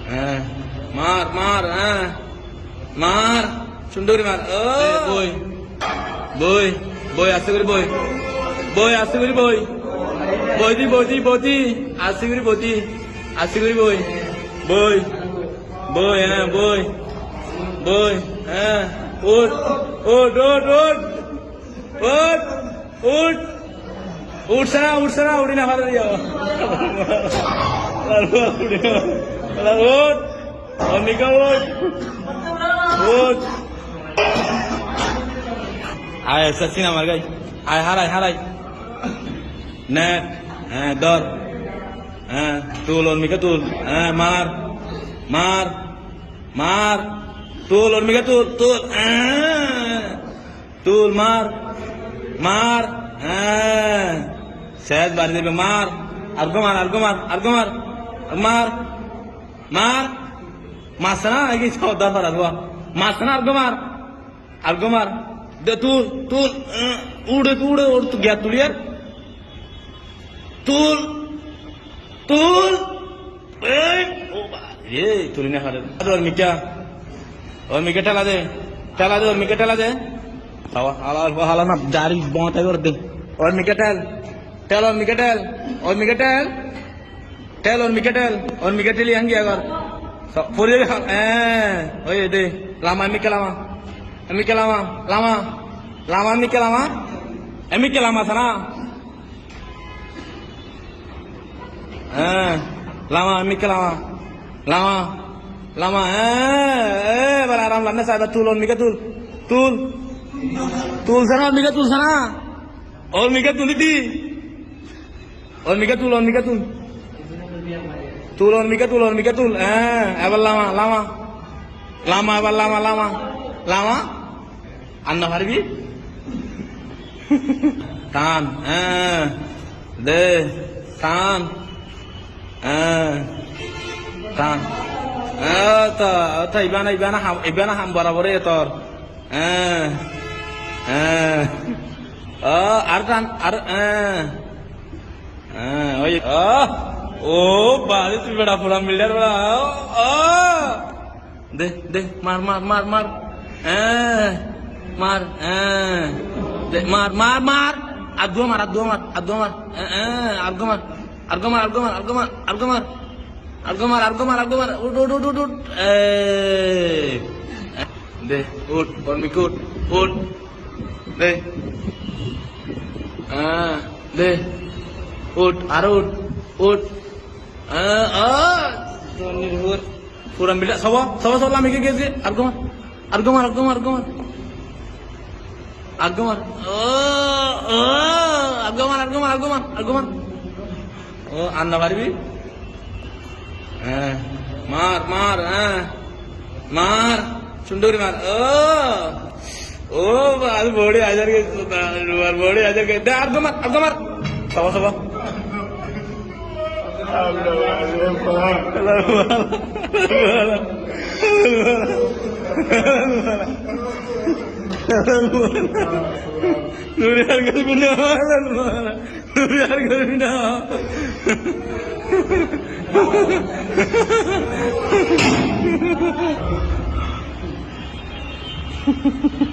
হ্যাঁ মার মার হ্যাঁ মার সুন্দরী মার ও বই বই বই আস্তে করে বই বই আস্তে করে বই বইতি বইতি বইতি আস্তে করে বইতি আস্তে করে বই বই বই হ্যাঁ বই বই হ্যাঁ উঠ উঠ উঠ উঠ উঠ উঠ উঠছে না উঠি না ভালো যাও উঠ অনিকা উঠ উঠ আয় সচিন আমার গাই আয় হারাই নেট হ্যাঁ ধর হ্যাঁ তুল অর্মিকা তুল হ্যাঁ মার মার মার তুল অর্মিকা তুল তুল তুল মার মার হ্যাঁ শেষ বাড়ি দেবে মার আর্গো মার আর্গো মার আর্গো মার মার মার মারছে না নাকি দরকার আসবো মারছে না আর্গো মার দে তুল তুল উড়ে উড়ে ওর তো গ্যাস তুলি আর তুল তুল তুলি না খালে ওর মিকে ঠেলা দে ওর মিকে ঠেলা দে হালা না জারি বাঁটাই করে দে ওর মিকে ঠেল ওর মিকে ঠেল ওর মিকে ঠেল ওর মিকে ঠেল ওর মিকে ঠেলি আঙ্গি আগর পরে হ্যাঁ ওই দে লামা মিকে লামা মিকে লামা লামা লামা মিকে লামা মিকে লামা থানা হ্যাঁ লামা মিকে লামা লামা লামা হ্যাঁ এবার আরাম লামনে সাদা তুল ওর মিকে তুল তুল তুল সানা ওর মিকে তুল সানা ওর মিকে তুলি দি ওর মিকে তুল ওর মিকে তুল তুল ওর মিকে তুল ওর মিকে তুল হ্যাঁ এবার লামা লামা লামা এবার লামা লামা লামা আন্না পারবি টান হ্যাঁ দে টান হ্যাঁ টান ইবানা হাম বরাবর তোর হ্যাঁ হ্যাঁ আর টান আর হ্যাঁ ওই ও বাড়ি তুই বেড়া পুরা মিল্ডার বেড়া দে দে মার মার মার মার মার দে মার মার মার আদুয়া মার আদুয়া মার আদুয়া মার আর্গো মার আর্গো মার আর্গো মার আর্গো মার আর্গো মার আর্গো মার আর্গো মার আর্গো মার উঠ উঠ উঠ উঠ দে উঠ বর্মিক উঠ উঠ দে দে উঠ আর উঠ উঠ পুরা মিলা সব সব মিকে গেছে আর্গো মার আর্গো মার আর্গো মার আর্গো মার আর্গো মার আর্গো মার আর্গো মার আর্গো মার আর্গো মার ও আন্না পারবি হ্যাঁ মার মার হ্যাঁ মার সুন্দরী মার ও বাল বড়ি হাজার কে বড়ি হাজার কে দে আর্গো মার সব সব Nuriar Galvina, Nuriar Galvina. Ha ha ha.